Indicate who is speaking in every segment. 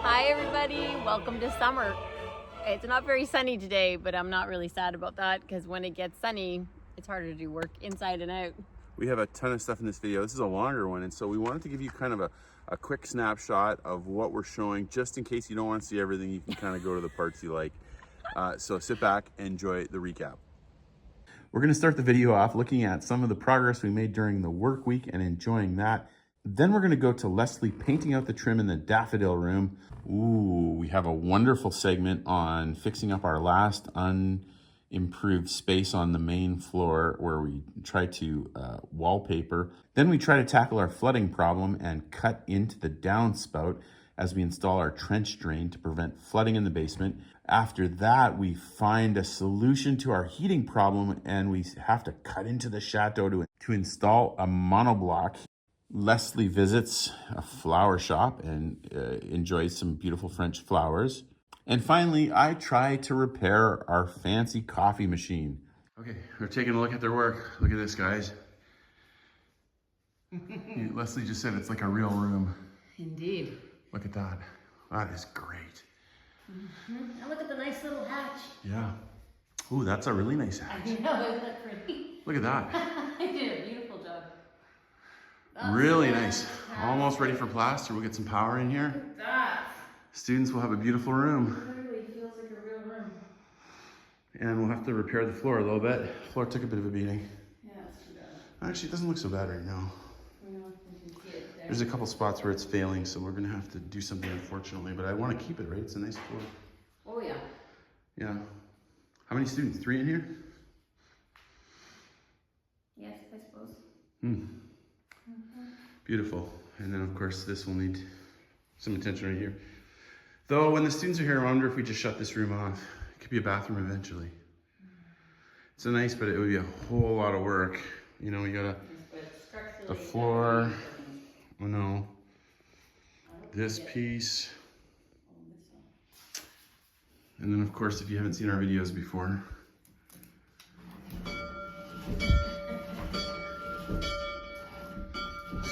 Speaker 1: Hi everybody, welcome to summer. It's not very sunny today, but I'm not really sad about that because when it gets sunny, it's harder to do work inside and out.
Speaker 2: We have a ton of stuff in this video. This is a longer one, and so we wanted to give you kind of a quick snapshot of what we're showing, just in case you don't want to see everything. You can kind of go to the parts you like. So sit back and enjoy the recap. We're going to start the video off looking at some of the progress we made during the work week and enjoying that. Then we're going to go to Leslie painting out the trim in the daffodil room. Ooh, we have a wonderful segment on fixing up our last unimproved space on the main floor where we try to wallpaper. Then we try to tackle our flooding problem and cut into the downspout as we install our trench drain to prevent flooding in the basement. After that, we find a solution to our heating problem and we have to cut into the Château to install a monoblock. Leslie visits a flower shop and enjoys some beautiful French flowers. And finally, I try to repair our fancy coffee machine. Okay, we're taking a look at their work. Look at this, guys. Leslie just said it's like a real room.
Speaker 1: Indeed.
Speaker 2: Look at that. That is great.
Speaker 1: And look at the nice little hatch.
Speaker 2: Yeah. Ooh, that's a really nice hatch.
Speaker 1: I know, isn't that pretty?
Speaker 2: Look at that.
Speaker 1: I did a beautiful job.
Speaker 2: Really nice. Almost ready for plaster. We'll get some power in here.
Speaker 1: Look at that.
Speaker 2: Students will have a beautiful room.
Speaker 1: It really feels like a real room.
Speaker 2: And we'll have to repair the floor a little bit. Floor took a bit of a beating.
Speaker 1: Yeah, it's too bad.
Speaker 2: Actually, it doesn't look so bad right now.
Speaker 1: You can see it there.
Speaker 2: There's a couple spots where it's failing, so we're gonna have to do something, unfortunately, but I wanna keep it, right? It's a nice floor.
Speaker 1: Oh yeah.
Speaker 2: Yeah. How many students? 3 in here?
Speaker 1: Yes, I suppose.
Speaker 2: Beautiful. And then, of course, this will need some attention right here. Though, when the students are here, I wonder if we just shut this room off. It could be a bathroom eventually. It's nice, but it would be a whole lot of work. You know, you gotta, the floor, oh no, this piece. And then, of course, if you haven't seen our videos before,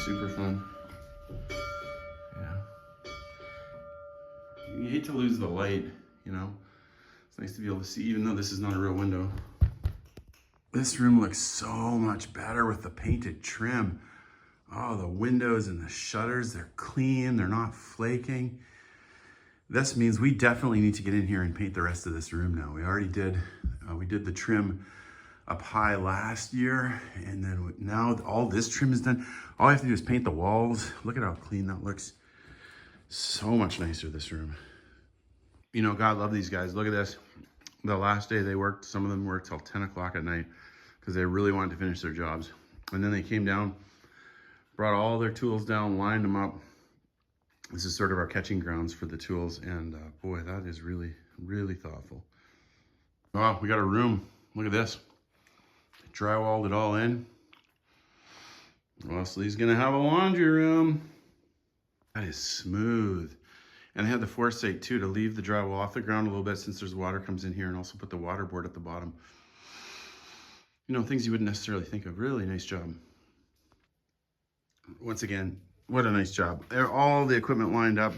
Speaker 2: super fun. Yeah. You hate to lose the light, you know? It's nice to be able to see, even though this is not a real window. This room looks so much better with the painted trim. Oh, the windows and the shutters, they're clean, they're not flaking. This means we definitely need to get in here and paint the rest of this room now. We already did, we did the trim up high last year, and then now all this trim is done. All I have to do is paint the walls. Look at how clean that looks. So much nicer, this room. You know, God love these guys. Look at this. The last day they worked, some of them worked till 10 o'clock at night because they really wanted to finish their jobs. And then they came down, brought all their tools down, lined them up. This is sort of our catching grounds for the tools. And boy, that is really, really thoughtful. Wow, we got a room. Look at this. Drywalled it all in. Leslie's gonna have a laundry room. That is smooth. And they had the foresight too to leave the drywall off the ground a little bit since there's water comes in here, and also put the water board at the bottom. You know, things you wouldn't necessarily think of. Really nice job. Once again, what a nice job. All the equipment lined up.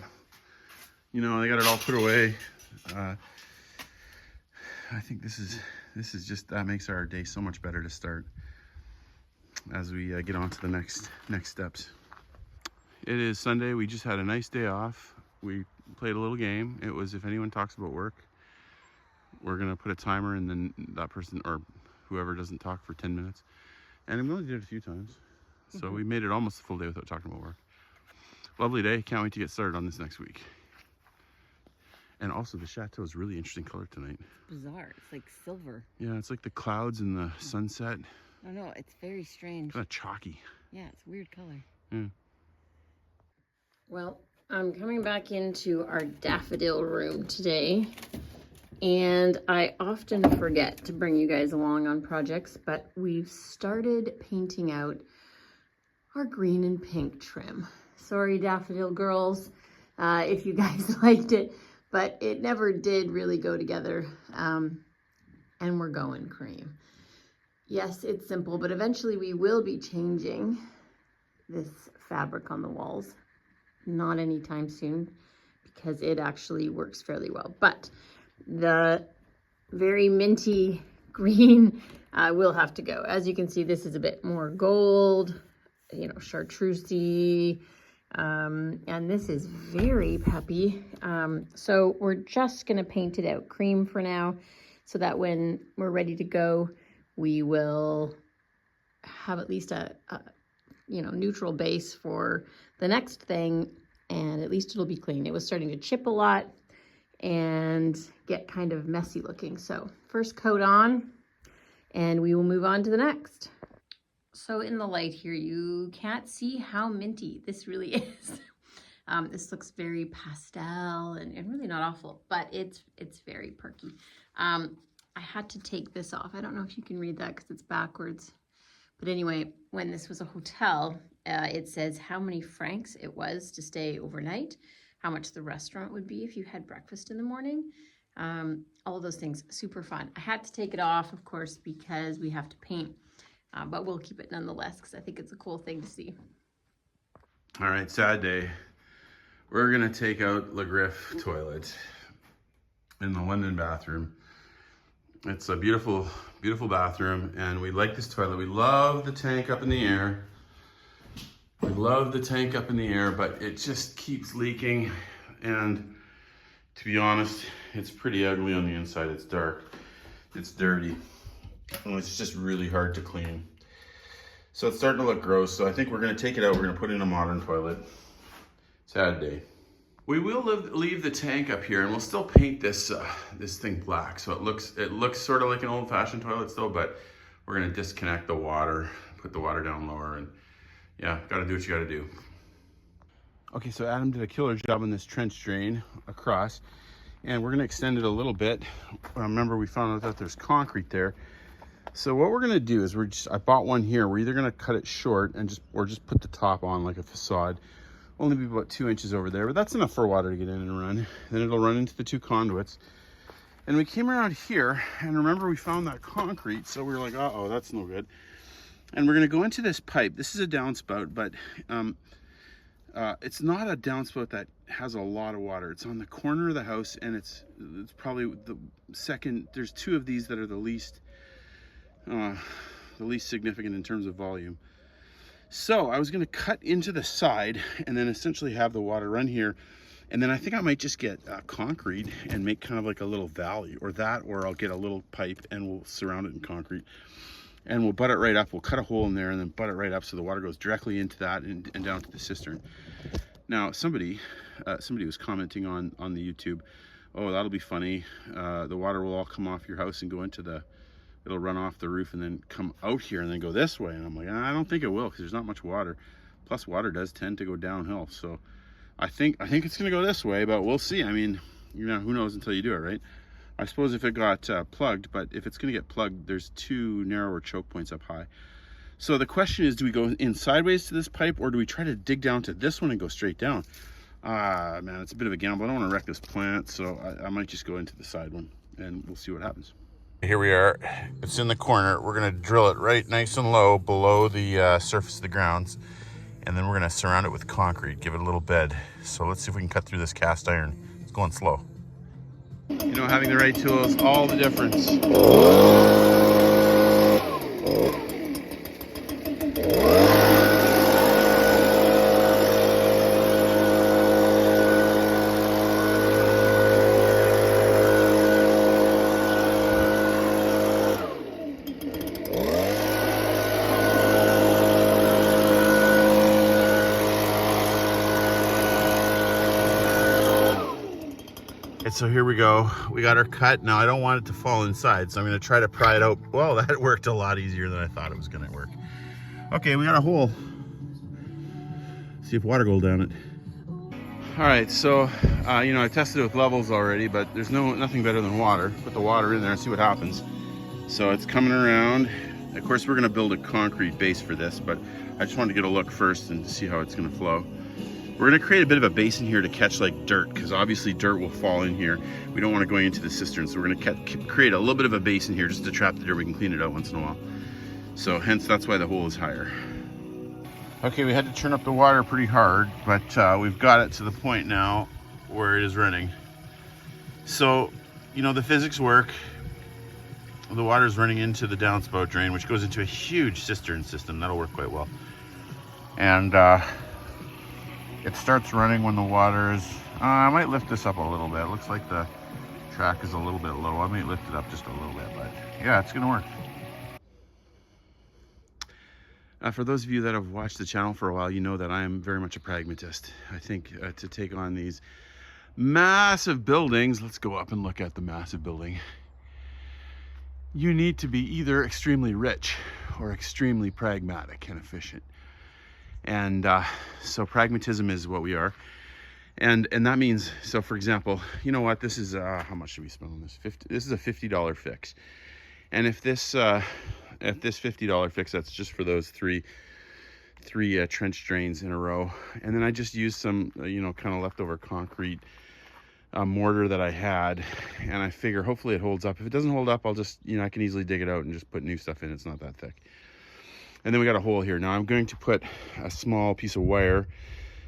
Speaker 2: You know, they got it all put away. I think this is just, that makes our day so much better to start as we get on to the next steps. It is Sunday. We just had a nice day off. We played a little game. It was, if anyone talks about work, we're gonna put a timer, and then that person or whoever doesn't talk for 10 minutes. And we only did it a few times. So we made it almost a full day without talking about work. Lovely day. Can't wait to get started on this next week. And also the Château is really interesting color tonight.
Speaker 1: Bizarre. It's like silver.
Speaker 2: Yeah, it's like the clouds and the sunset.
Speaker 1: I don't know. It's very strange.
Speaker 2: Kind of chalky.
Speaker 1: Yeah, it's a weird color.
Speaker 2: Yeah.
Speaker 1: Well, I'm coming back into our daffodil room today. And I often forget to bring you guys along on projects, but we've started painting out our green and pink trim. Sorry, daffodil girls, if you guys liked it, but it never did really go together. And we're going cream. Yes, it's simple, but eventually we will be changing this fabric on the walls. Not anytime soon, because it actually works fairly well. But the very minty green will have to go. As you can see, this is a bit more gold, you know, chartreusey, and this is very peppy. So we're just gonna paint it out cream for now, so that when we're ready to go, we will have at least a you know, neutral base for the next thing, and at least it'll be clean. It was starting to chip a lot and get kind of messy looking. So first coat on, and we will move on to the next. So in the light here, you can't see how minty this really is. This looks very pastel and really not awful, but it's very perky. I had to take this off. I don't know if you can read that because it's backwards. But anyway, when this was a hotel, it says how many francs it was to stay overnight, how much the restaurant would be if you had breakfast in the morning. All of those things, super fun. I had to take it off, of course, because we have to paint, but we'll keep it nonetheless because I think it's a cool thing to see.
Speaker 2: All right, sad day. We're gonna take out the Grifferaie toilet in the London bathroom. It's a beautiful, beautiful bathroom, and we like this toilet. We love the tank up in the air. We love the tank up in the air, but it just keeps leaking, and to be honest, it's pretty ugly on the inside. It's dark, it's dirty, and it's just really hard to clean. So it's starting to look gross, so I think we're gonna take it out. We're gonna put in a modern toilet. Sad day. We will leave the tank up here, and we'll still paint this this thing black, so it looks sort of like an old-fashioned toilet still, but we're gonna disconnect the water, put the water down lower, and yeah, gotta do what you gotta do. Okay, so Adam did a killer job on this trench drain across, and we're gonna extend it a little bit. Remember, we found out that there's concrete there. So what we're gonna do is I bought one here. We're either gonna cut it short and just put the top on like a facade. Only be about 2 inches over there, but that's enough for water to get in and run. Then it'll run into the two conduits. And we came around here, and remember we found that concrete, so we were like, uh-oh, that's no good. And we're gonna go into this pipe. This is a downspout, but it's not a downspout that has a lot of water. It's on the corner of the house, and it's probably the second. There's two of these that are the least significant in terms of volume. So I was gonna cut into the side and then essentially have the water run here. And then I think I might just get concrete and make kind of like a little valley, or I'll get a little pipe and we'll surround it in concrete. And we'll butt it right up. We'll cut a hole in there and then butt it right up so the water goes directly into that and down to the cistern. Now, somebody was commenting on the YouTube, oh, that'll be funny. The water will all come off your house and go into it'll run off the roof and then come out here and then go this way. And I'm like, I don't think it will, because there's not much water. Plus, water does tend to go downhill. So I think it's gonna go this way, but we'll see. I mean, you know, who knows until you do it, right? I suppose if it got plugged, but if it's gonna get plugged, there's two narrower choke points up high. So the question is, do we go in sideways to this pipe, or do we try to dig down to this one and go straight down? Man, it's a bit of a gamble. I don't want to wreck this plant, so I might just go into the side one and we'll see what happens. Here we are. It's in the corner. We're gonna drill it right nice and low below the surface of the grounds, and then we're gonna surround it with concrete, give it a little bed. So let's see if we can cut through this cast iron. It's going slow. You know, having the right tools, all the difference. So here we go. We got our cut. Now I don't want it to fall inside, so I'm going to try to pry it out. Well, that worked a lot easier than I thought it was going to work. Okay, we got a hole. See if water goes down it. All right, so you know, I tested it with levels already, but there's nothing better than water. Put the water in there and see what happens. So it's coming around. Of course, we're going to build a concrete base for this, but I just wanted to get a look first and see how it's going to flow. We're gonna create a bit of a basin here to catch like dirt, because obviously dirt will fall in here. We don't want it going into the cistern, so we're gonna create a little bit of a basin here just to trap the dirt. We can clean it out once in a while. So hence, that's why the hole is higher. Okay, we had to turn up the water pretty hard, but we've got it to the point now where it is running. So, you know, the physics work. The water is running into the downspout drain, which goes into a huge cistern system. That'll work quite well. And it starts running when the water is, I might lift this up a little bit. It looks like the track is a little bit low. I might lift it up just a little bit, but yeah, it's gonna work. For those of you that have watched the channel for a while, you know that I am very much a pragmatist. I think to take on these massive buildings, let's go up and look at the massive building. You need to be either extremely rich or extremely pragmatic and efficient. And so pragmatism is what we are. And that means, so for example, you know what, this is, how much should we spend on this? This is a $50 fix. And if this $50 fix, that's just for those three trench drains in a row. And then I just used some, you know, kind of leftover concrete mortar that I had, and I figure hopefully it holds up. If it doesn't hold up, I'll just, you know, I can easily dig it out and just put new stuff in. It's not that thick. And then we got a hole here. Now I'm going to put a small piece of wire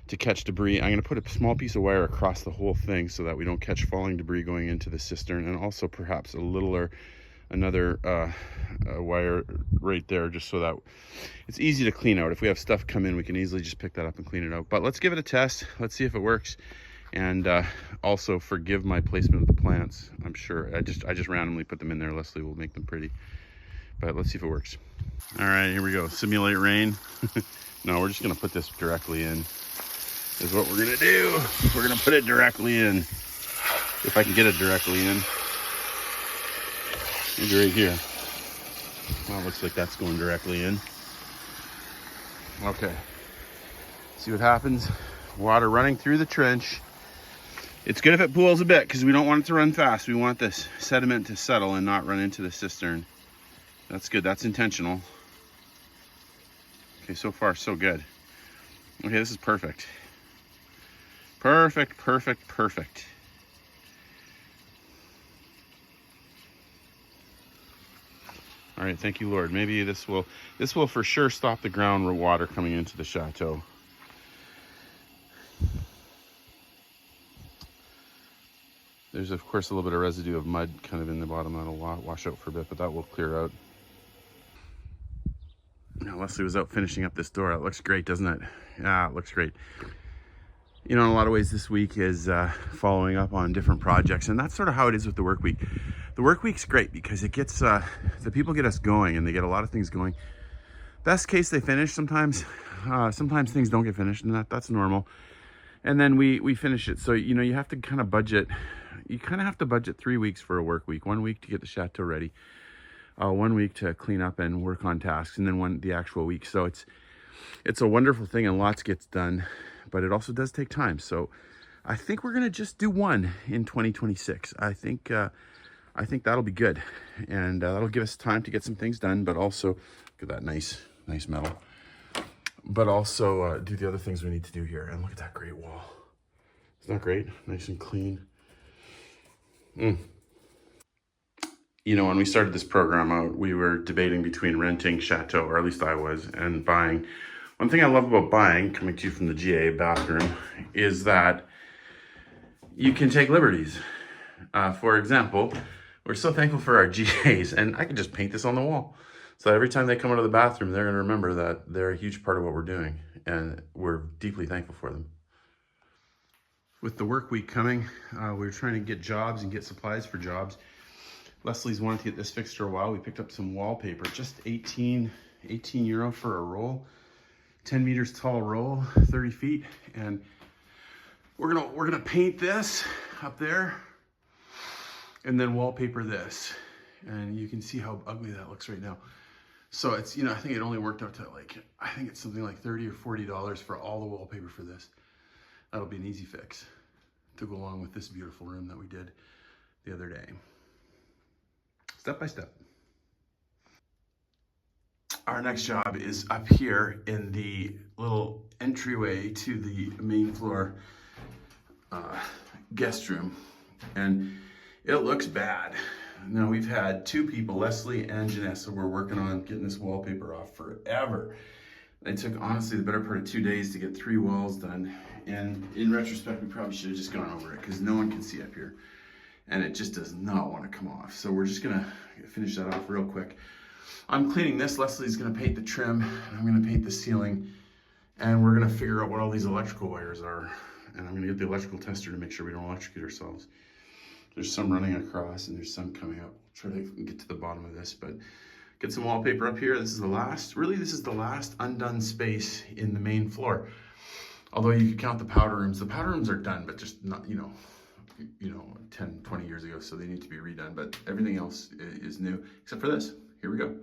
Speaker 2: to catch debris. I'm going to put a small piece of wire across the whole thing so that we don't catch falling debris going into the cistern, and also perhaps another wire right there, just so that it's easy to clean out. If we have stuff come in, we can easily just pick that up and clean it out. But let's give it a test. Let's see if it works. And also forgive my placement of the plants. I'm sure I just randomly put them in there. Leslie will make them pretty, but let's see if it works. All right, here we go. Simulate rain. No, we're just gonna put this directly in. Is what we're gonna do. We're gonna put it directly in. If I can get it directly in. Maybe right here. Well, it looks like that's going directly in. Okay. See what happens. Water running through the trench. It's good if it pools a bit because we don't want it to run fast. We want this sediment to settle and not run into the cistern. That's good. That's intentional. Okay, so far so good. Okay, this is perfect. Perfect, perfect, perfect. All right, thank you, Lord. Maybe this will for sure stop the ground water coming into the chateau. There's of course a little bit of residue of mud kind of in the bottom that'll wash out for a bit, but that will clear out. Now Leslie was out finishing up this door. It looks great, doesn't it? Yeah, it looks great. You know, in a lot of ways this week is following up on different projects, and that's sort of how it is with the work week. The work week's great because it gets, the people get us going and they get a lot of things going. Best case they finish sometimes. Sometimes things don't get finished, and that's normal. And then we finish it. So, you know, you have to kind of budget. You kind of have to budget 3 weeks for a work week. 1 week to get the chateau ready. 1 week to clean up and work on tasks, and then the actual week. So it's a wonderful thing, and lots gets done, but it also does take time. So I think we're gonna just do one in 2026. I think that'll be good, and that'll give us time to get some things done, but also look at that nice metal. But also do the other things we need to do here. And look at that great wall. Isn't that great? Nice and clean. You know, when we started this program out, we were debating between renting Château, or at least I was, and buying. One thing I love about buying, coming to you from the GA bathroom, is that you can take liberties. For example, we're so thankful for our GAs, and I can just paint this on the wall. So every time they come out of the bathroom, they're gonna remember that they're a huge part of what we're doing, and we're deeply thankful for them. With the work week coming, we're trying to get jobs and get supplies for jobs. Leslie's wanted to get this fixed for a while. We picked up some wallpaper, just 18 euro for a roll, 10 meters tall roll, 30 feet. And we're gonna paint this up there and then wallpaper this. And you can see how ugly that looks right now. So it's, you know, I think it only worked out to I think it's something like $30 or $40 for all the wallpaper for this. That'll be an easy fix to go along with this beautiful room that we did the other day. Step by step. Our next job is up here in the little entryway to the main floor guest room. And it looks bad. Now we've had two people, Leslie and Janessa, were working on getting this wallpaper off forever. It took, honestly, the better part of 2 days to get 3 walls done. And in retrospect, we probably should have just gone over it because no one can see up here. And it just does not want to come off. So we're just gonna finish that off real quick. I'm cleaning this. Leslie's gonna paint the trim. I'm gonna paint the ceiling. And we're gonna figure out what all these electrical wires are. And I'm gonna get the electrical tester to make sure we don't electrocute ourselves. There's some running across and there's some coming up. Try to get to the bottom of this, but get some wallpaper up here. This is the last, really this is the last undone space in the main floor. Although you could count the powder rooms. The powder rooms are done, but just not, 10, 20 years ago, so they need to be redone, but everything else is new, except for this. Here we go.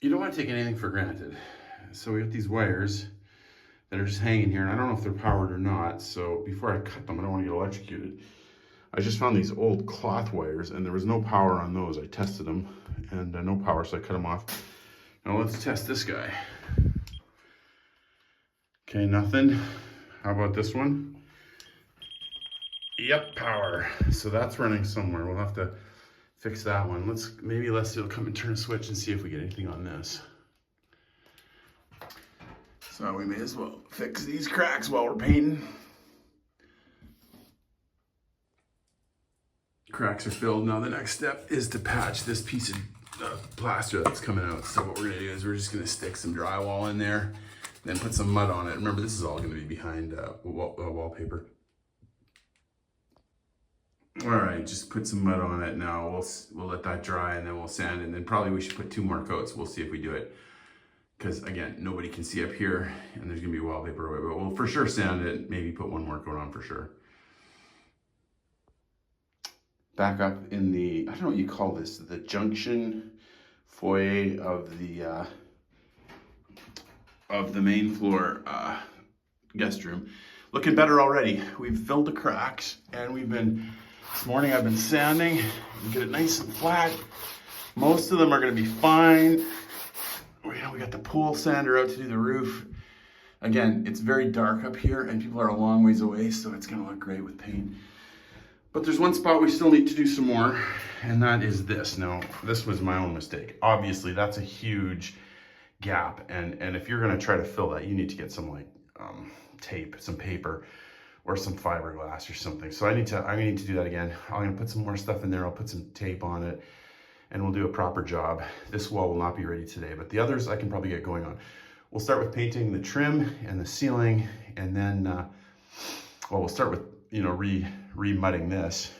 Speaker 2: You don't want to take anything for granted. So we got these wires that are just hanging here, and I don't know if they're powered or not, so before I cut them, I don't want to get electrocuted. I just found these old cloth wires, and there was no power on those. I tested them, and no power, so I cut them off. Now let's test this guy. Okay, nothing. How about this one? Yep, power. So that's running somewhere. We'll have to fix that one. Maybe Leslie will come and turn a switch and see if we get anything on this. So we may as well fix these cracks while we're painting. Cracks are filled. Now the next step is to patch this piece of plaster that's coming out. So what we're gonna do is we're just gonna stick some drywall in there, then put some mud on it. Remember, this is all gonna be behind wallpaper. All right, just put some mud on it now. We'll let that dry and then we'll sand it. And then probably we should put 2 more coats. We'll see if we do it. Because again, nobody can see up here and there's gonna be wallpaper away, but we'll for sure sand it, maybe put 1 more coat on for sure. Back up in the, I don't know what you call this, the junction foyer of the main floor guest room. Looking better already. We've filled the cracks and this morning I've been sanding and get it nice and flat. Most of them are gonna be fine. We got the pool sander out to do the roof. Again, it's very dark up here and people are a long ways away, so it's gonna look great with paint. But there's one spot we still need to do some more, and that is this. Now, this was my own mistake. Obviously, that's a huge gap, and if you're gonna try to fill that, you need to get some like tape, some paper, or some fiberglass or something. So I need to do that again. I'm gonna put some more stuff in there. I'll put some tape on it, and we'll do a proper job. This wall will not be ready today, but the others I can probably get going on. We'll start with painting the trim and the ceiling, and then, we'll start with, re-mudding this,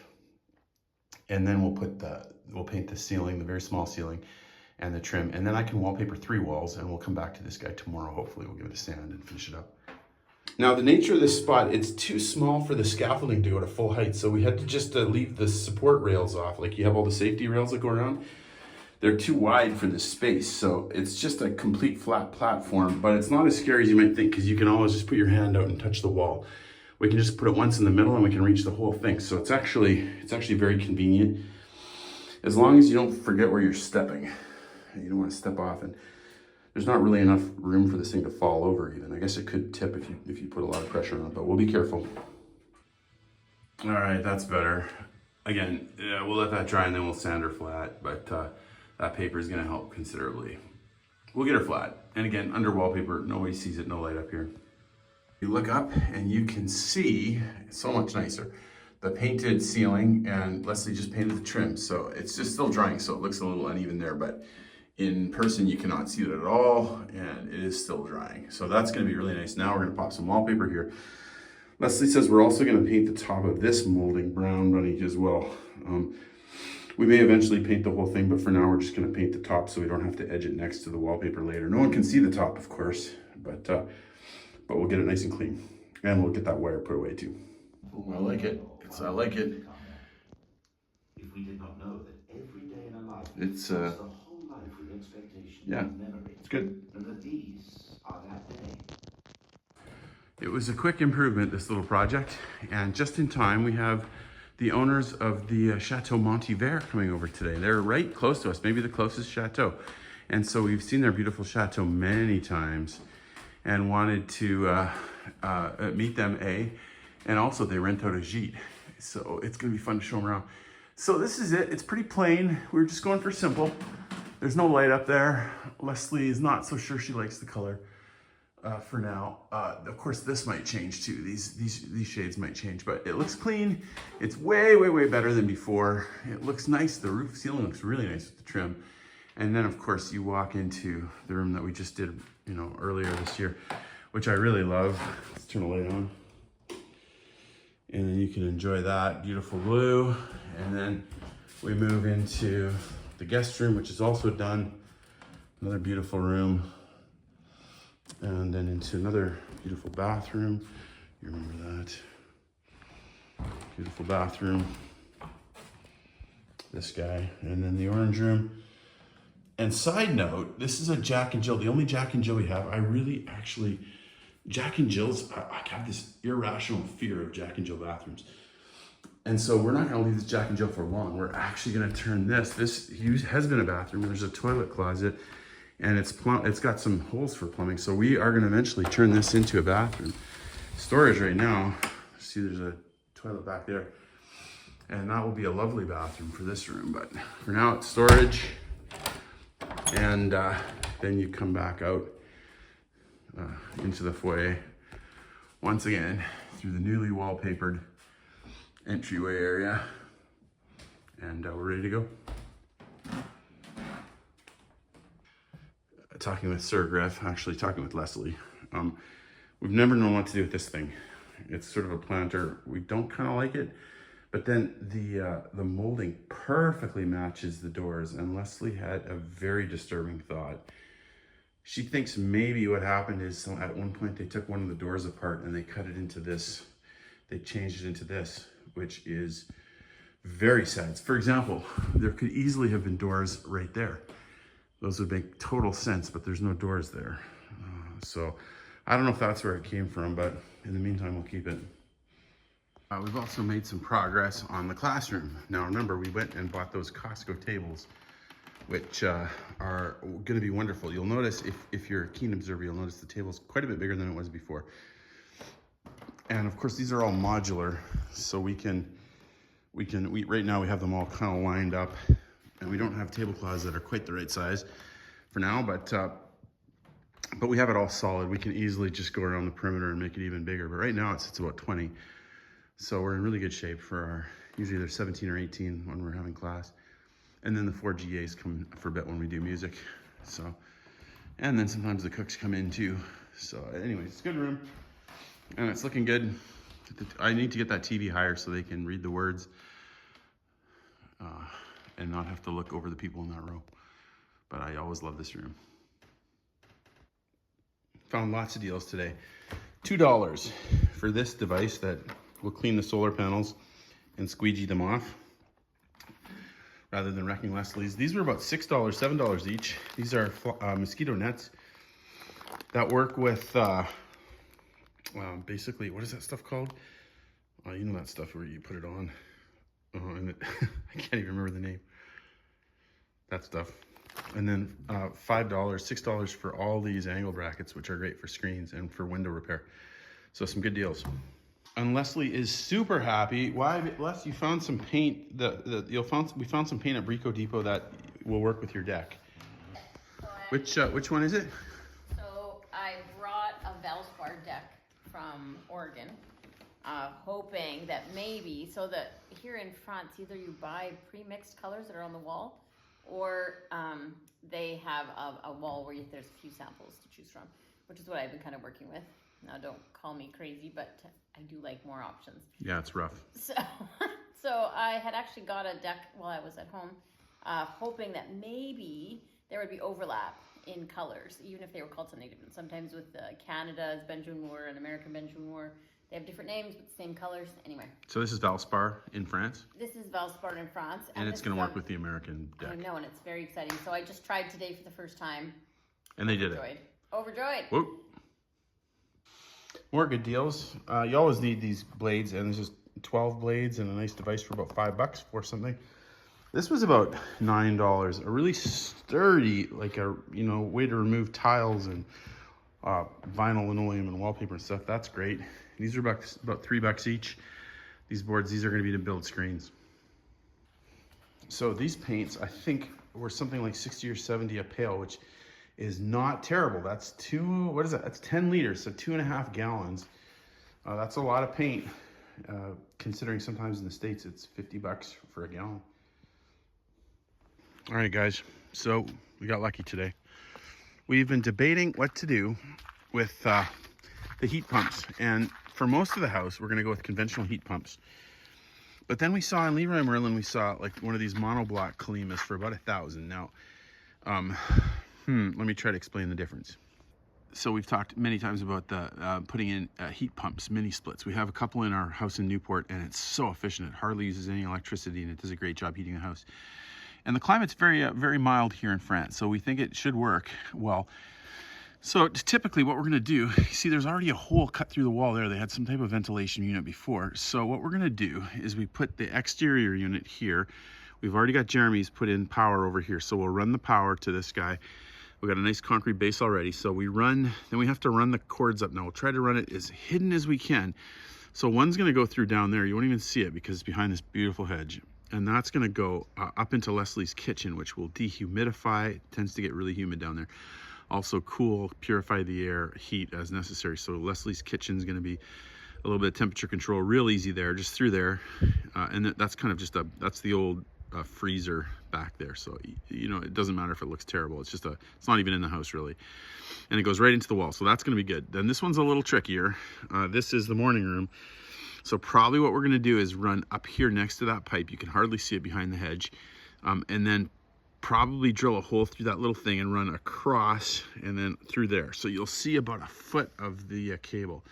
Speaker 2: and then we'll paint the ceiling, the very small ceiling, and the trim, and then I can wallpaper 3 walls, and we'll come back to this guy tomorrow. Hopefully we'll give it a sand and finish it up. Now the nature of this spot, it's too small for the scaffolding to go to full height, so we had to just leave the support rails off. Like you have all the safety rails that go around. They're too wide for this space, so it's just a complete flat platform, but it's not as scary as you might think because you can always just put your hand out and touch the wall. We can just put it once in the middle and we can reach the whole thing. So it's actually very convenient, as long as you don't forget where you're stepping. You don't want to step off, and there's not really enough room for this thing to fall over even. I guess it could tip if you put a lot of pressure on it, but we'll be careful. All right, that's better. Again, we'll let that dry and then we'll sand her flat, but that paper is gonna help considerably. We'll get her flat. And again, under wallpaper, nobody sees it, no light up here. You look up and you can see, it's so much nicer, the painted ceiling, and Leslie just painted the trim. So it's just still drying, so it looks a little uneven there, but in person you cannot see it at all, and it is still drying. So that's gonna be really nice. Now we're gonna pop some wallpaper here. Leslie says we're also gonna paint the top of this molding brown runny as well. We may eventually paint the whole thing, but for now we're just gonna paint the top so we don't have to edge it next to the wallpaper later. No one can see the top, of course, but we'll get it nice and clean. And we'll get that wire put away too. Oh, I like it. I like it.
Speaker 3: If we did not know that every day in our life
Speaker 2: it's
Speaker 3: the whole life with expectation
Speaker 2: yeah,
Speaker 3: and memory.
Speaker 2: it's good.
Speaker 3: And that these are that day.
Speaker 2: It was a quick improvement, this little project, and just in time we have the owners of the Château Montivert coming over today. They're right close to us, maybe the closest chateau. And so we've seen their beautiful chateau many times and wanted to meet them, and also they rent out a gîte. So it's gonna be fun to show them around. So this is it, it's pretty plain. We're just going for simple. There's no light up there. Leslie is not so sure she likes the color for now. Of course, this might change too. These shades might change, but it looks clean. It's way, way, way better than before. It looks nice. The roof ceiling looks really nice with the trim. And then of course you walk into the room that we just did, you know, earlier this year, which I really love. Let's turn the light on. And then you can enjoy that beautiful blue. And then we move into the guest room, which is also done. Another beautiful room. And then into another beautiful bathroom. You remember that? Beautiful bathroom. This guy. And then the orange room. And side note, this is a Jack and Jill. The only Jack and Jill we have. I really actually, Jack and Jill's, I have this irrational fear of Jack and Jill bathrooms. And so we're not gonna leave this Jack and Jill for long. We're actually gonna turn this has been a bathroom. There's a toilet closet and it's got some holes for plumbing. So we are gonna eventually turn this into a bathroom. Storage right now, see there's a toilet back there. And that will be a lovely bathroom for this room. But for now it's storage. And then you come back out into the foyer once again through the newly wallpapered entryway area, and we're ready to go. Talking with Sir Griff, actually talking with Leslie. We've never known what to do with this thing. It's sort of a planter. We don't kind of like it, but then the molding perfectly matches the doors, and Leslie had a very disturbing thought. She thinks maybe what happened is at one point they took one of the doors apart and they cut it into this. They changed it into this, which is very sad. For example, there could easily have been doors right there. Those would make total sense, but there's no doors there. So I don't know if that's where it came from, but in the meantime, we'll keep it. We've also made some progress on the classroom. Now remember, we went and bought those Costco tables, which are gonna be wonderful. You'll notice, if you're a keen observer, you'll notice the table's quite a bit bigger than it was before. And of course, these are all modular, so we right now we have them all kind of lined up, and we don't have tablecloths that are quite the right size for now, but we have it all solid. We can easily just go around the perimeter and make it even bigger, but right now it's about 20. So we're in really good shape for our, usually they're 17 or 18 when we're having class. And then the 4 GAs come for a bit when we do music. So, and then sometimes the cooks come in too. So anyways, it's a good room and it's looking good. I need to get that TV higher so they can read the words and not have to look over the people in that row. But I always love this room. Found lots of deals today. $2 for this device that will clean the solar panels and squeegee them off rather than wrecking Leslie's. These were about $6, $7 each. These are mosquito nets that work with basically, what is that stuff called? You know that stuff where you put it on. And I can't even remember the name. That stuff. And then $5, $6 for all these angle brackets, which are great for screens and for window repair. So some good deals. And Leslie is super happy. Why, Les? You found some paint. We found some paint at Brico Depot that will work with your deck. So which one is it?
Speaker 1: So I brought a Valspar deck from Oregon, hoping that maybe, so that here in France, either you buy pre-mixed colors that are on the wall, or they have a wall where there's a few samples to choose from, which is what I've been kind of working with. Now, don't call me crazy, but I do like more options.
Speaker 2: Yeah, it's rough.
Speaker 1: So I had actually got a deck while I was at home, hoping that maybe there would be overlap in colors, even if they were called something different. Sometimes with Canada's Benjamin Moore and American Benjamin Moore, they have different names but the same colors. Anyway.
Speaker 2: So this is Valspar in France?
Speaker 1: This is Valspar in France.
Speaker 2: And it's going to work with the American deck.
Speaker 1: I know, and it's very exciting. So I just tried today for the first time.
Speaker 2: And they did it.
Speaker 1: Overjoyed.
Speaker 2: Whoop. More good deals. You always need these blades, and there's just 12 blades and a nice device for about $5 for something. This was about $9. A really sturdy, like a way to remove tiles and vinyl, linoleum, and wallpaper and stuff. That's great. These are about $3 each. These boards, these are going to be to build screens. So these paints, I think were something like 60 or 70 a pail, which is not terrible. That's what is that? That's 10 liters, so 2.5 gallons. That's a lot of paint, considering sometimes in the States it's $50 for a gallon. All right, guys, so we got lucky today. We've been debating what to do with the heat pumps, and for most of the house, we're gonna go with conventional heat pumps. But then we saw in Leroy Merlin, we saw like one of these monoblock Kalimas for about $1,000. Now, let me try to explain the difference. So we've talked many times about the putting in heat pumps, mini splits. We have a couple in our house in Newport, and it's so efficient. It hardly uses any electricity, and it does a great job heating the house. And the climate's very mild here in France, so we think it should work well. So typically what we're gonna do, you see there's already a hole cut through the wall there. They had some type of ventilation unit before. So what we're gonna do is we put the exterior unit here. We've already got Jeremy's put in power over here. So we'll run the power to this guy. We've got a nice concrete base already. So we run, then we have to run the cords up. Now we'll try to run it as hidden as we can. So one's gonna go through down there. You won't even see it because it's behind this beautiful hedge. And that's gonna go up into Leslie's kitchen, which will dehumidify. It tends to get really humid down there. Also cool, purify the air, heat as necessary. So Leslie's kitchen's gonna be a little bit of temperature control, real easy there, just through there. And that's kind of just that's the old freezer back there. So, you know, it doesn't matter if it looks terrible. It's just it's not even in the house really. And it goes right into the wall. So that's gonna be good. Then this one's a little trickier. This is the morning room. So probably what we're gonna do is run up here next to that pipe. You can hardly see it behind the hedge. And then probably drill a hole through that little thing and run across and then through there. So you'll see about a foot of the cable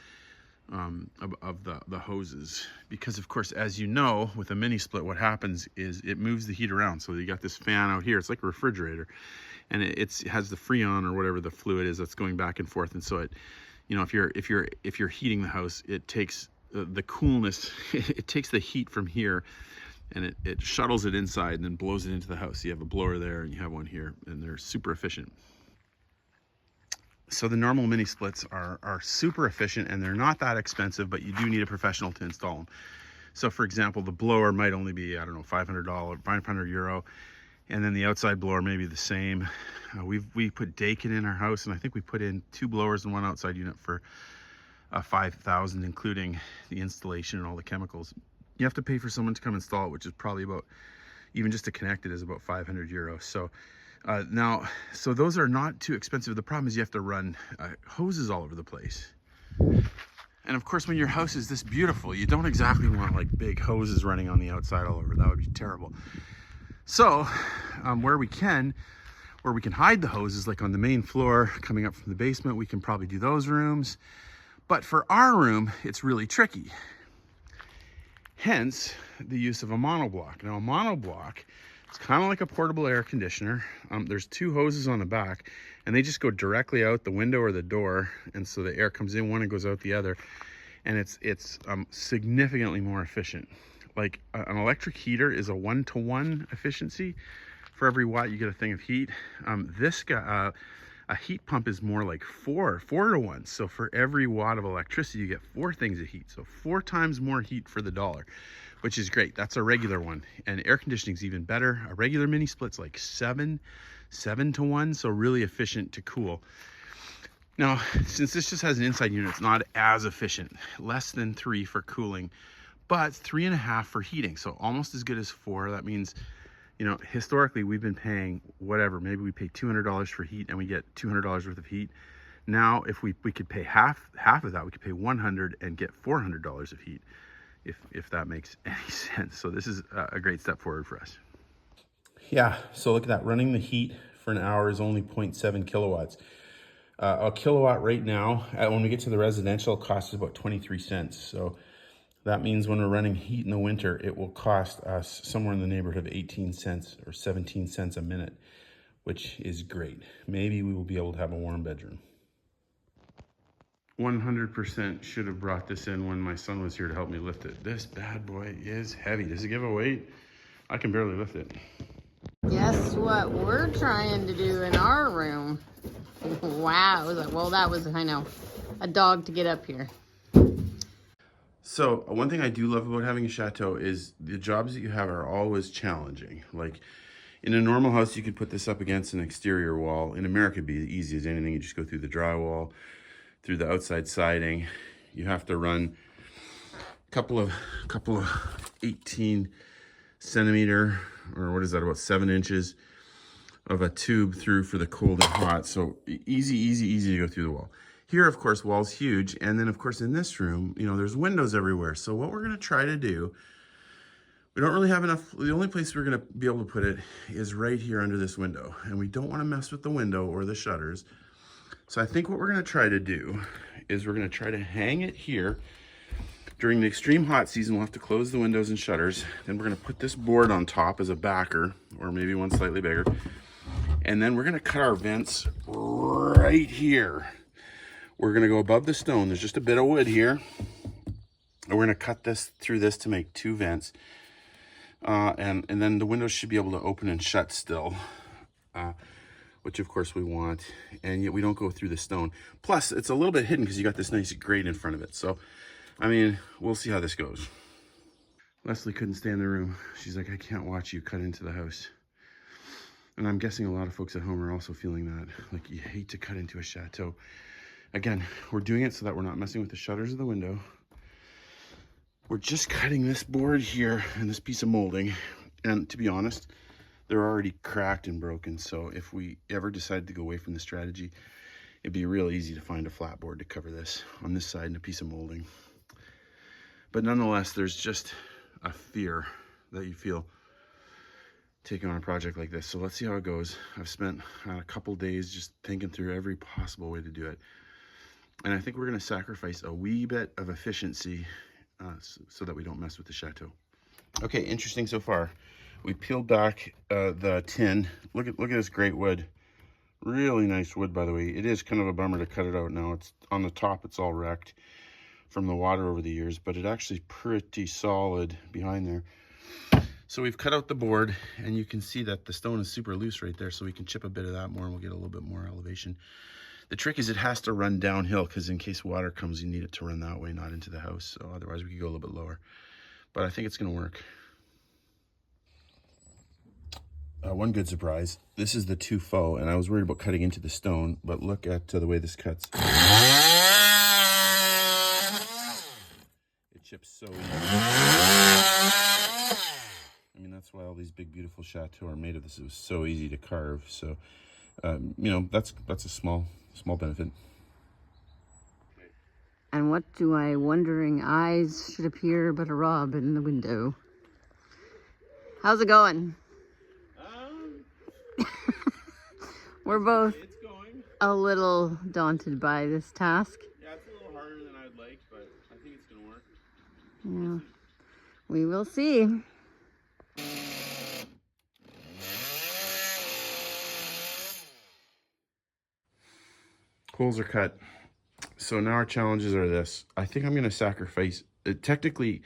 Speaker 2: of the hoses. Because of course, as you know, with a mini split, what happens is it moves the heat around. So you got this fan out here, it's like a refrigerator, and it has the Freon or whatever the fluid is that's going back and forth. And so it, you know, if you're heating the house, it takes the coolness, it takes the heat from here and it shuttles it inside and then blows it into the house. You have a blower there and you have one here, and they're super efficient. So the normal mini splits are super efficient, and they're not that expensive, but you do need a professional to install them. So for example, the blower might only be, I don't know, €500, and then the outside blower may be the same. We put Dakin in our house, and I think we put in 2 blowers and 1 outside unit for $5,000, including the installation and all the chemicals. You have to pay for someone to come install it, which is probably about, even just to connect it is about €500. So so those are not too expensive. The problem is you have to run hoses all over the place. And of course, when your house is this beautiful, you don't exactly want like big hoses running on the outside all over. That would be terrible. So where we can hide the hoses, like on the main floor coming up from the basement, we can probably do those rooms. But for our room, it's really tricky. Hence the use of a monoblock. Now a monoblock, it's kind of like a portable air conditioner. There's 2 hoses on the back, and they just go directly out the window or the door, and so the air comes in one and goes out the other, and it's significantly more efficient. Like an electric heater is a 1-to-1 efficiency. For every watt you get a thing of heat. This guy, a heat pump is more like 4 to 1. So for every watt of electricity, you get 4 things of heat. So 4 times more heat for the dollar, which is great. That's a regular one. And air conditioning is even better. A regular mini split's like 7 to 1. So really efficient to cool. Now, since this just has an inside unit, it's not as efficient. Less than 3 for cooling, but 3.5 for heating. So almost as good as 4. That means, you know, historically we've been paying whatever, maybe we pay $200 for heat and we get $200 worth of heat. Now, if we could pay half of that, we could pay $100 and get $400 of heat, if that makes any sense. So this is a great step forward for us. Yeah, so look at that. Running the heat for an hour is only 0.7 kilowatts. A kilowatt right now, when we get to the residential, costs about 23 cents. So that means when we're running heat in the winter, it will cost us somewhere in the neighborhood of 18 cents or 17 cents a minute, which is great. Maybe we will be able to have a warm bedroom. 100% should have brought this in when my son was here to help me lift it. This bad boy is heavy. Does it give a weight? I can barely lift it.
Speaker 1: Guess what we're trying to do in our room? Wow. Well, that was, I know, a dog to get up here.
Speaker 2: So one thing I do love about having a chateau is the jobs that you have are always challenging. Like, In a normal house, you could put this up against an exterior wall. In America, it'd be easy as anything. You just go through the drywall, through the outside siding. You have to run a couple of 18 centimeter, or what is that, about 7 inches of a tube through for the cold and hot. So easy to go through the wall. Here, of course, wall's huge. And then, of course, in this room, you know, there's windows everywhere. So what we're going to try to do, we don't really have enough. The only place we're going to be able to put it is right here under this window. And we don't want to mess with the window or the shutters. So I think what we're going to try to do is we're going to try to hang it here. During the extreme hot season, we'll have to close the windows and shutters. Then we're going to put this board on top as a backer, or maybe one slightly bigger. And then we're going to cut our vents right here. We're going to go above the stone. There's just a bit of wood here. And we're going to cut this through this to make 2 vents. And then the windows should be able to open and shut still, which of course we want. And yet we don't go through the stone. Plus, it's a little bit hidden because you got this nice grate in front of it. So, I mean, we'll see how this goes. Leslie couldn't stay in the room. She's like, I can't watch you cut into the house. And I'm guessing a lot of folks at home are also feeling that. Like, you hate to cut into a chateau. Again, we're doing it so that we're not messing with the shutters of the window. We're just cutting this board here and this piece of molding. And to be honest, they're already cracked and broken. So if we ever decide to go away from the strategy, it'd be real easy to find a flat board to cover this on this side and a piece of molding. But nonetheless, there's just a fear that you feel taking on a project like this. So let's see how it goes. I've spent a couple days just thinking through every possible way to do it. And I think we're going to sacrifice a wee bit of efficiency so that we don't mess with the chateau. Okay, interesting so far. We peeled back the tin. Look at this great wood. Really nice wood, by the way. It is kind of a bummer to cut it out now. It's on the top, it's all wrecked from the water over the years, but it's actually pretty solid behind there. So we've cut out the board, and you can see that the stone is super loose right there, so we can chip a bit of that more and we'll get a little bit more elevation. The trick is it has to run downhill, because in case water comes, you need it to run that way, not into the house. So otherwise we could go a little bit lower. But I think it's gonna work. One good surprise, this is the 2 faux, and I was worried about cutting into the stone, but look at the way this cuts. It chips so easy. I mean, that's why all these big, beautiful chateaux are made of this. It was so easy to carve. So, you know, that's a small benefit.
Speaker 1: And what do my wondering eyes should appear but a Rob in the window? How's it going? We're both a little daunted by this task.
Speaker 2: Yeah, it's a little harder than I'd like, but I think it's gonna work.
Speaker 1: Yeah, we will see.
Speaker 2: Holes are cut. So now our challenges are this. I think I'm going to sacrifice. Technically,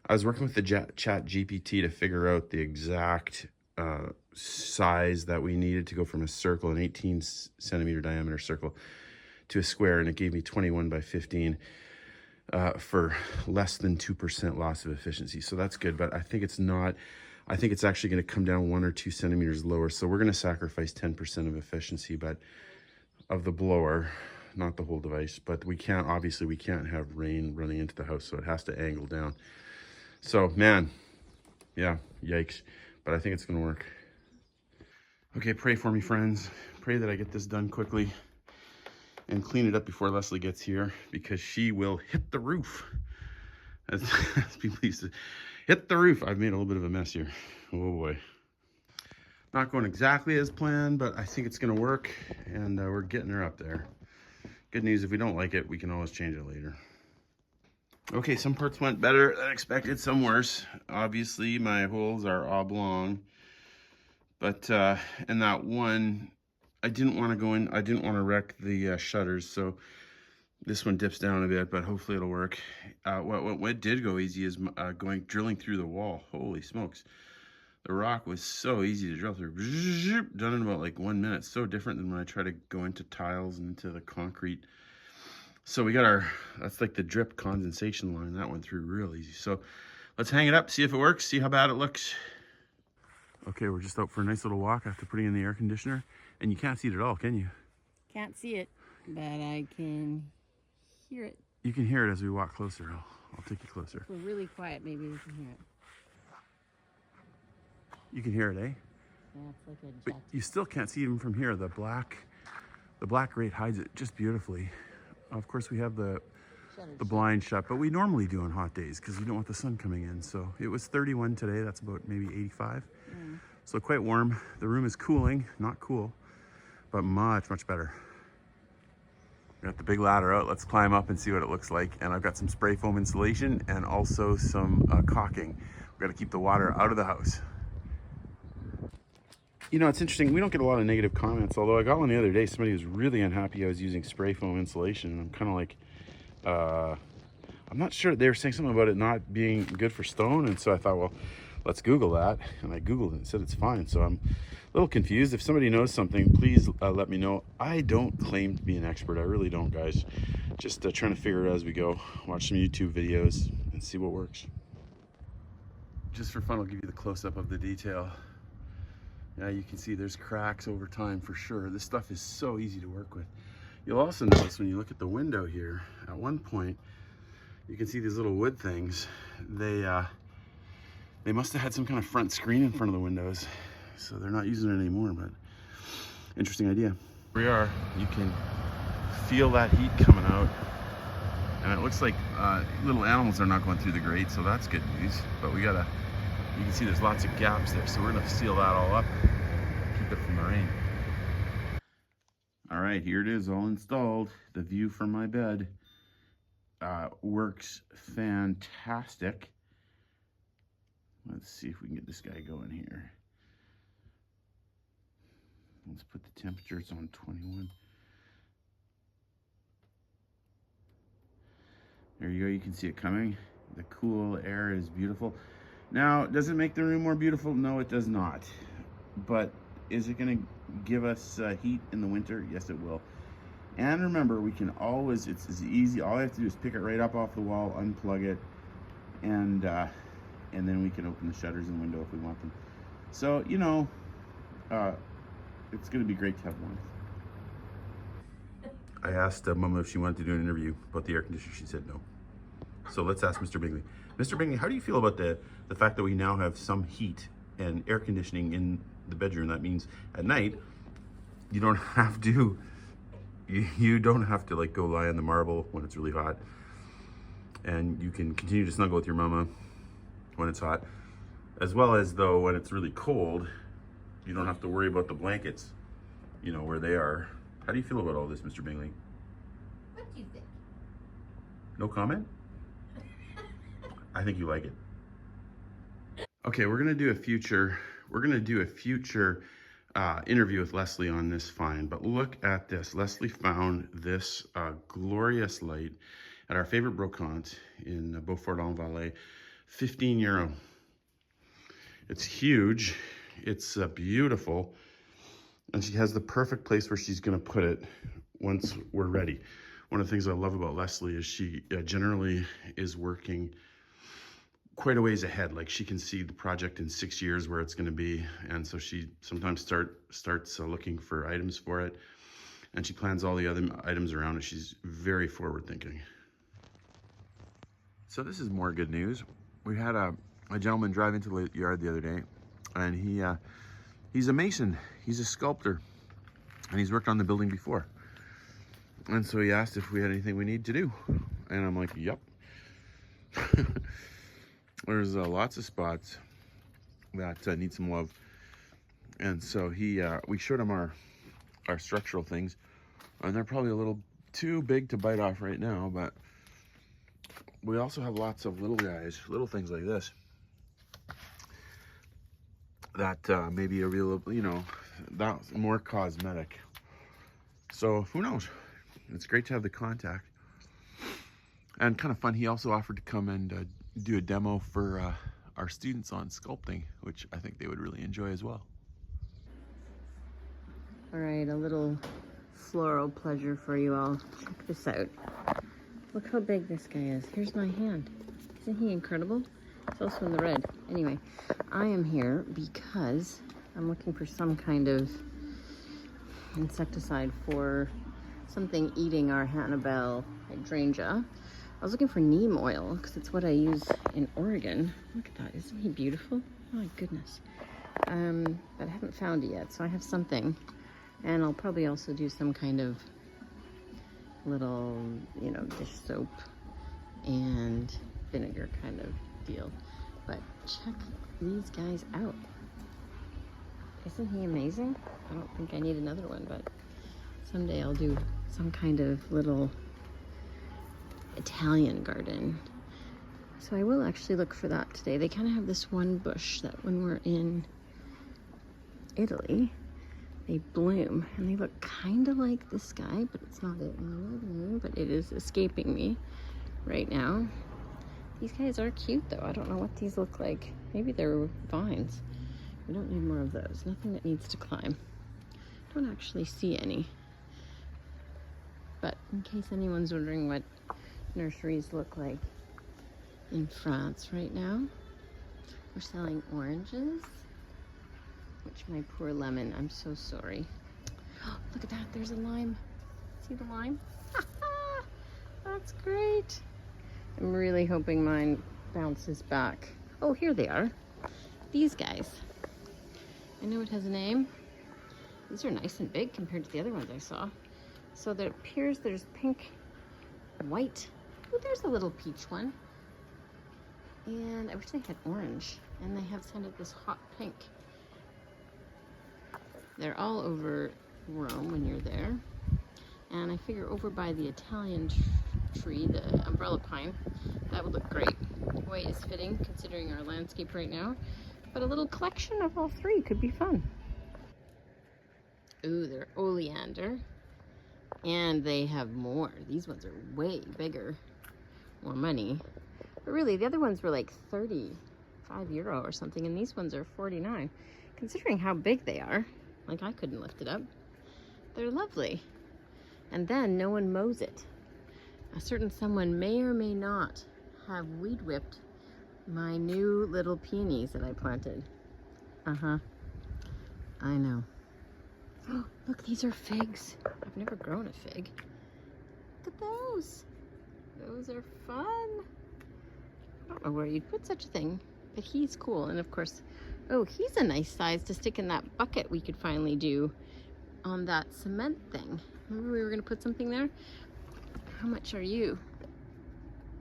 Speaker 2: I was working with the Chat GPT to figure out the exact size that we needed to go from a circle, an 18 centimeter diameter circle, to a square, and it gave me 21 by 15 for less than 2% loss of efficiency. So that's good, but I think it's not. I think it's actually going to come down 1 or 2 centimeters lower. So we're going to sacrifice 10% of efficiency, but of the blower, not the whole device. But we can't, obviously we can't have rain running into the house, so it has to angle down. So man, yeah, yikes. But I think it's going to work. Okay, pray for me, friends. Pray that I get this done quickly and clean it up before Leslie gets here, because she will hit the roof. As people used to hit the roof. I've made a little bit of a mess here. Oh boy. Not going exactly as planned, but I think it's going to work, and we're getting her up there. Good news, if we don't like it, we can always change it later. Okay, some parts went better than expected, some worse. Obviously, my holes are oblong, but in that one, I didn't want to go in, I didn't want to wreck the shutters, so this one dips down a bit, but hopefully it'll work. What did go easy is drilling through the wall. Holy smokes. The rock was so easy to drill through. Done in about like 1 minute. So different than when I try to go into tiles and into the concrete. So we got our, that's like the drip condensation line. That went through real easy. So let's hang it up, see if it works, see how bad it looks. Okay, we're just out for a nice little walk after putting in the air conditioner. And you can't see it at all, can you?
Speaker 1: Can't see it, but I can hear it.
Speaker 2: You can hear it as we walk closer. I'll take you closer.
Speaker 1: If we're really quiet, maybe we can hear it.
Speaker 2: You can hear it, eh?
Speaker 1: Yeah, it's like a
Speaker 2: But
Speaker 1: jet.
Speaker 2: you still can't see it even from here. The black grate hides it just beautifully. Of course, we have the blind shut, but we normally do on hot days because we don't want the sun coming in. So it was 31 today. That's about maybe 85. So quite warm. The room is cooling, not cool, but much, much better. We got the big ladder out. Let's climb up and see what it looks like. And I've got some spray foam insulation and also some caulking. We've got to keep the water out of the house. You know, it's interesting. We don't get a lot of negative comments, although I got one the other day. Somebody was really unhappy I was using spray foam insulation. And I'm kind of like, I'm not sure. They were saying something about it not being good for stone. And so I thought, well, let's Google that. And I Googled it and said it's fine. So I'm a little confused. If somebody knows something, please let me know. I don't claim to be an expert. I really don't, guys. Just trying to figure it out as we go. Watch some YouTube videos and see what works. Just for fun, I'll give you the close-up of the detail. Now you can see there's cracks over time for sure. This stuff is so easy to work with. You'll also notice when you look at the window here, at one point, you can see these little wood things. They must have had some kind of front screen in front of the windows. So they're not using it anymore, but interesting idea. Here we are. You can feel that heat coming out. And it looks like little animals are not going through the grate, so that's good news. But you can see there's lots of gaps there, so we're gonna seal that all up, keep it from the rain. All right, here it is, all installed. The view from my bed works fantastic. Let's see if we can get this guy going here. Let's put the temperatures on 21. There you go, you can see it coming. The cool air is beautiful. Now, does it make the room more beautiful? No, it does not. But is it gonna give us heat in the winter? Yes, it will. And remember, we can always, it's easy, all I have to do is pick it right up off the wall, unplug it, and then we can open the shutters and window if we want them. So, you know, it's gonna be great to have one. I asked Mama if she wanted to do an interview about the air conditioner. She said no. So let's ask Mr. Bingley. Mr. Bingley, how do you feel about the fact that we now have some heat and air conditioning in the bedroom? That means at night, you don't have to, you don't have to like go lie on the marble when it's really hot. And you can continue to snuggle with your mama when it's hot. As well as though when it's really cold, you don't have to worry about the blankets, you know, where they are. How do you feel about all this, Mr. Bingley?
Speaker 1: What do you think?
Speaker 2: No comment? I think you like it. Okay, we're gonna do a future interview with Leslie on this find, but look at this. Leslie found this glorious light at our favorite brocante in Beaufort-en-Valais, €15. It's huge, it's beautiful, and she has the perfect place where she's gonna put it once we're ready. One of the things I love about Leslie is she generally is working quite a ways ahead. Like she can see the project in 6 years where it's going to be, and so she sometimes starts looking for items for it, and she plans all the other items around it. She's very forward thinking. So this is more good news. We had a gentleman drive into the yard the other day, and he's a mason, he's a sculptor, and he's worked on the building before. And so he asked if we had anything we need to do, and I'm like, yep. There's lots of spots that need some love, and so we showed him our structural things, and they're probably a little too big to bite off right now, but we also have lots of little guys, little things like this that maybe a real, you know, that's more cosmetic. So who knows? It's great to have the contact, and kind of fun. He also offered to come and do a demo for our students on sculpting, which I think they would really enjoy as well.
Speaker 1: All right, a little floral pleasure for you all. Check this out. Look how big this guy is. Here's my hand. Isn't he incredible? It's also in the red. Anyway, I am here because I'm looking for some kind of insecticide for something eating our Hannibal hydrangea. I was looking for neem oil because it's what I use in Oregon. Look at that, isn't he beautiful? Oh my goodness. But I haven't found it yet, so I have something. And I'll probably also do some kind of little, you know, dish soap and vinegar kind of deal. But check these guys out. Isn't he amazing? I don't think I need another one, but someday I'll do some kind of little Italian garden. So I will actually look for that today. They kind of have this one bush that when we're in Italy, they bloom and they look kind of like this guy, but it's not it. But it is escaping me right now. These guys are cute though. I don't know what these look like. Maybe they're vines. We don't need more of those. Nothing that needs to climb. Don't actually see any. But in case anyone's wondering what nurseries look like in France right now, we're selling oranges, which my poor lemon, I'm so sorry. Oh, look at that, there's a lime. See the lime? That's great. I'm really hoping mine bounces back. Oh, here they are. These guys. I know it has a name. These are nice and big compared to the other ones I saw. So there appears there's pink, white. Oh, there's a little peach one. And I wish they had orange. And they have kind of this hot pink. They're all over Rome when you're there. And I figure over by the Italian tree, the umbrella pine, that would look great. White is fitting considering our landscape right now. But a little collection of all three could be fun. Ooh, they're oleander. And they have more. These ones are way bigger. More money. But really, the other ones were like 35 euro or something, and these ones are 49. Considering how big they are, like I couldn't lift it up. They're lovely. And then no one mows it. A certain someone may or may not have weed whipped my new little peonies that I planted. I know. Oh, look, these are figs. I've never grown a fig. Look at those. Those are fun. I don't know where you'd put such a thing, but he's cool. And of course, oh, he's a nice size to stick in that bucket we could finally do on that cement thing. Remember we were gonna put something there? How much are you?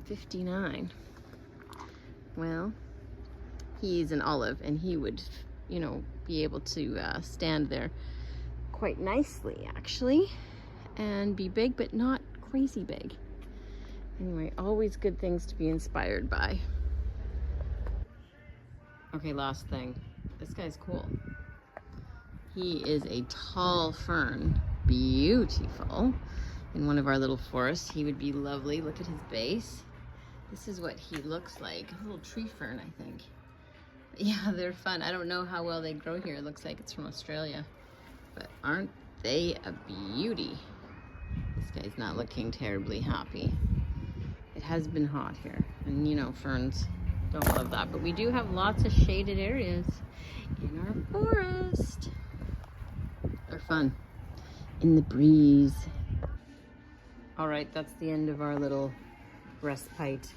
Speaker 1: 59. Well, he's an olive and he would, you know, be able to stand there quite nicely actually and be big, but not crazy big. Anyway, always good things to be inspired by. Okay, last thing. This guy's cool. He is a tall fern, beautiful. In one of our little forests, he would be lovely. Look at his base. This is what he looks like. A little tree fern, I think. Yeah, they're fun. I don't know how well they grow here. It looks like it's from Australia. But aren't they a beauty? This guy's not looking terribly happy. It has been hot here. And you know, ferns don't love that. But we do have lots of shaded areas in our forest. They're fun. In the breeze. All right, that's the end of our little respite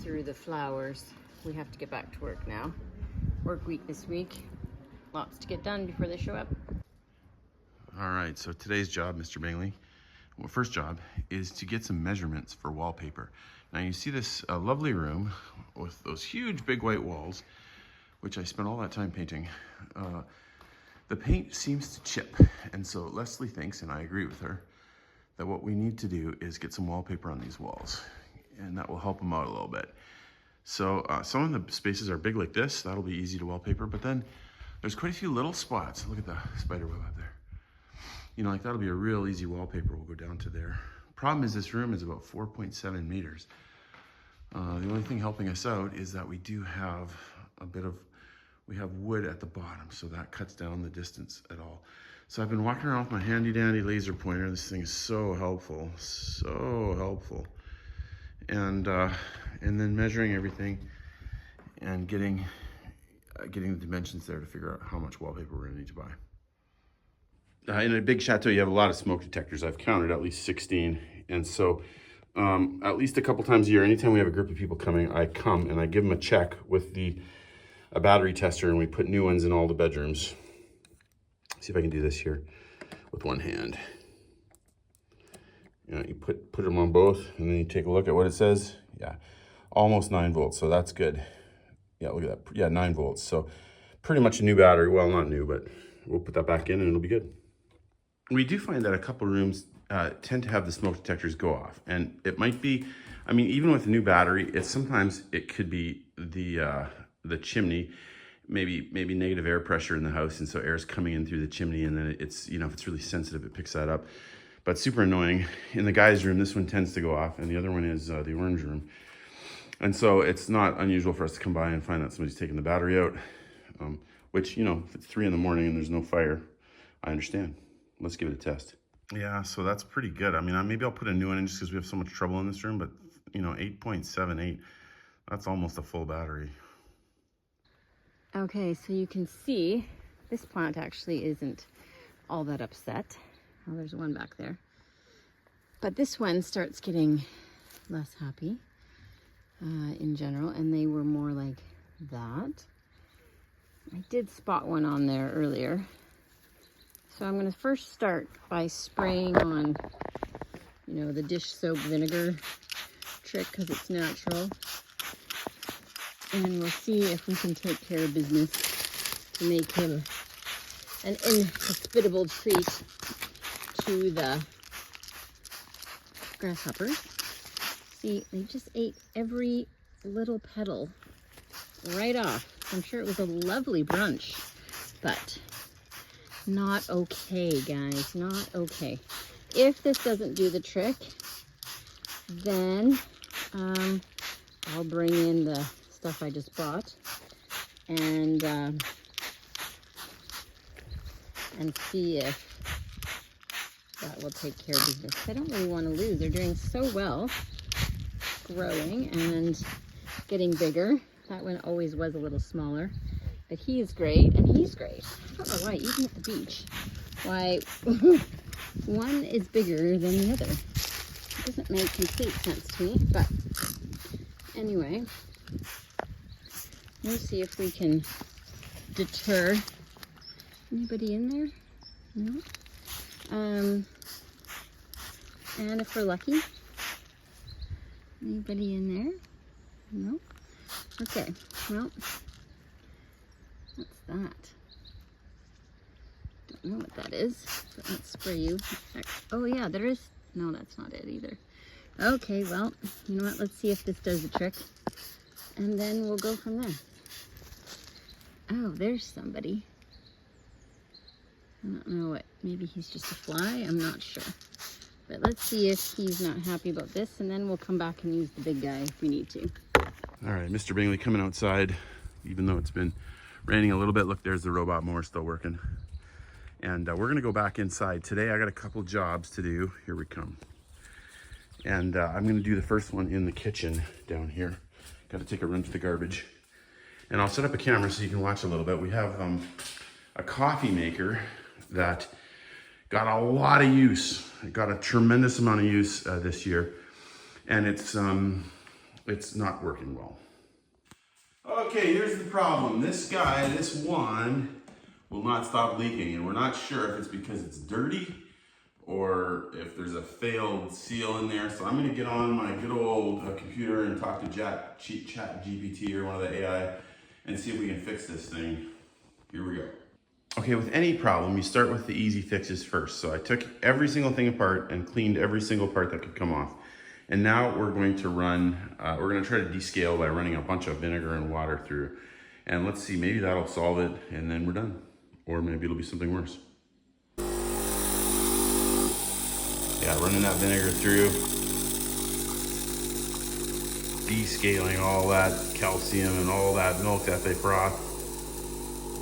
Speaker 1: through the flowers. We have to get back to work now. Work week this week. Lots to get done before they show up.
Speaker 2: All right, so today's job, Mr. Bingley, well, first job is to get some measurements for wallpaper. Now you see this lovely room with those huge big white walls, which I spent all that time painting. The paint seems to chip, and so Leslie thinks, and I agree with her, that what we need to do is get some wallpaper on these walls, and that will help them out a little bit. So some of the spaces are big like this, that'll be easy to wallpaper, but then there's quite a few little spots. Look at the spider web up there. You know, like that'll be a real easy wallpaper. We'll go down to there. Problem is this room is about 4.7 meters. The only thing helping us out is that we do have we have wood at the bottom, so that cuts down the distance at all. So I've been walking around with my handy dandy laser pointer. This thing is so helpful, so helpful. And then measuring everything and getting getting the dimensions there to figure out how much wallpaper we're gonna need to buy. In a big chateau, you have a lot of smoke detectors. I've counted at least 16. And so at least a couple times a year, anytime we have a group of people coming, I come and I give them a check with a battery tester, and we put new ones in all the bedrooms. See if I can do this here with one hand. You know, you put them on both, and then you take a look at what it says. Yeah, almost 9 volts, so that's good. Yeah, look at that. Yeah, 9 volts. So pretty much a new battery. Well, not new, but we'll put that back in and it'll be good. We do find that a couple rooms tend to have the smoke detectors go off, and it might be, I mean, even with a new battery, sometimes it could be the chimney, maybe negative air pressure in the house, and so air's coming in through the chimney, and then it's, you know, if it's really sensitive, it picks that up. But super annoying. In the guy's room, this one tends to go off, and the other one is the orange room. And so it's not unusual for us to come by and find that somebody's taking the battery out, which, you know, if it's 3 in the morning and there's no fire, I understand. Let's give it a test. Yeah, so that's pretty good. I mean, maybe I'll put a new one in just because we have so much trouble in this room, but, you know, 8.78, that's almost a full battery.
Speaker 1: Okay, so you can see this plant actually isn't all that upset. Oh, there's one back there. But this one starts getting less happy in general, and they were more like that. I did spot one on there earlier. So I'm going to first start by spraying on, you know, the dish soap vinegar trick because it's natural. And we'll see if we can take care of business to make him an inhospitable treat to the grasshoppers. See, they just ate every little petal right off. I'm sure it was a lovely brunch, but not okay, guys, not okay. If this doesn't do the trick, then I'll bring in the stuff I just bought and see if that will take care of business. I don't really want to lose. They're doing so well, growing and getting bigger. That one always was a little smaller, but he is great and he's great. I don't know why, even at the beach, why one is bigger than the other. It doesn't make complete sense to me, but anyway, we'll see if we can deter anybody in there. No. And if we're lucky, anybody in there? No. Okay, well, what's that? Don't know what that is, but let's spray you. Oh yeah, there is, no, that's not it either. Okay, well, you know what, let's see if this does the trick, and then we'll go from there. Oh, there's somebody. I don't know what, maybe he's just a fly, I'm not sure. But let's see if he's not happy about this, and then we'll come back and use the big guy if we need to.
Speaker 2: All right, Mr. Bingley coming outside, even though it's been raining a little bit. Look, there's the robot mower still working. And we're gonna go back inside. Today I got a couple jobs to do. Here we come. And I'm gonna do the first one in the kitchen down here. Gotta take a run to the garbage. And I'll set up a camera so you can watch a little bit. We have a coffee maker that got a lot of use. It got a tremendous amount of use this year. And it's not working well. Okay, here's the problem. This guy, this one, will not stop leaking, and we're not sure if it's because it's dirty or if there's a failed seal in there. So I'm gonna get on my good old computer and talk to ChatGPT or one of the AI and see if we can fix this thing. Here we go. Okay, with any problem, you start with the easy fixes first. So I took every single thing apart and cleaned every single part that could come off. And now we're going to we're gonna try to descale by running a bunch of vinegar and water through. And let's see, maybe that'll solve it and then we're done. Or maybe it'll be something worse. Yeah, running that vinegar through, descaling all that calcium and all that milk that they froth.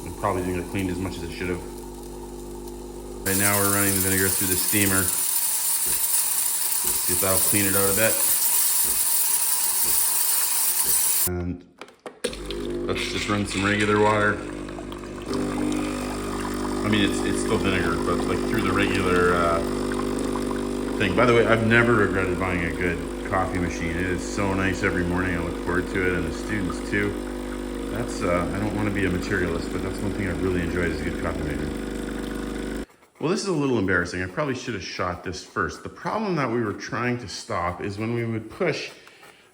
Speaker 2: It probably didn't get cleaned as much as it should have. Right now we're running the vinegar through the steamer. See if that'll clean it out a bit. And let's just just run some regular water. I mean, it's still vinegar, but like through the regular thing. By the way, I've never regretted buying a good coffee machine. It is so nice every morning. I look forward to it, and the students too. That's, I don't want to be a materialist, but that's one thing I've really enjoyed is a good coffee maker. Well, this is a little embarrassing. I probably should have shot this first. The problem that we were trying to stop is when we would push,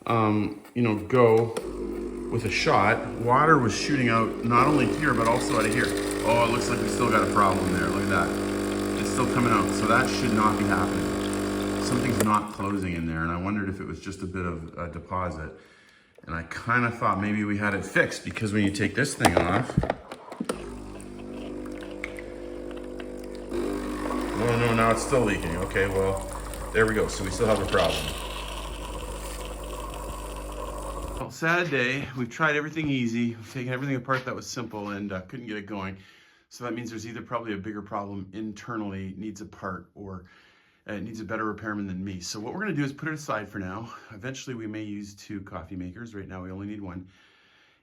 Speaker 2: you know, go with a shot, water was shooting out not only here, but also out of here. Oh, it looks like we still got a problem there. Look at that. It's still coming out. So that should not be happening. Something's not closing in there, and I wondered if it was just a bit of a deposit. And I kind of thought maybe we had it fixed, because when you take this thing off, oh no, now it's still leaking. Okay, well, there we go. So we still have a problem. Well, sad day. We've tried everything easy. We've taken everything apart that was simple and couldn't get it going. So that means there's either probably a bigger problem internally, needs a part, or it needs a better repairman than me. So what we're gonna do is put it aside for now. Eventually we may use 2 coffee makers. Right now we only need 1.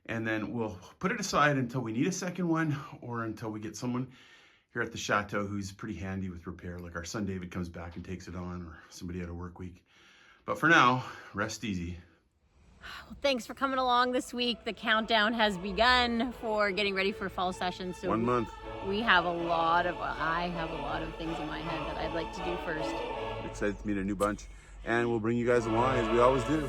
Speaker 2: And then we'll put it aside until we need a second one, or until we get someone here at the Château who's pretty handy with repair, like our son David comes back and takes it on, or somebody at a work week. But for now, rest easy.
Speaker 1: Well, thanks for coming along this week. The countdown has begun for getting ready for fall session. So
Speaker 2: 1 month.
Speaker 1: I have a lot of things in my head that I'd like to do first.
Speaker 2: Excited to meet a new bunch, and we'll bring you guys along as we always do.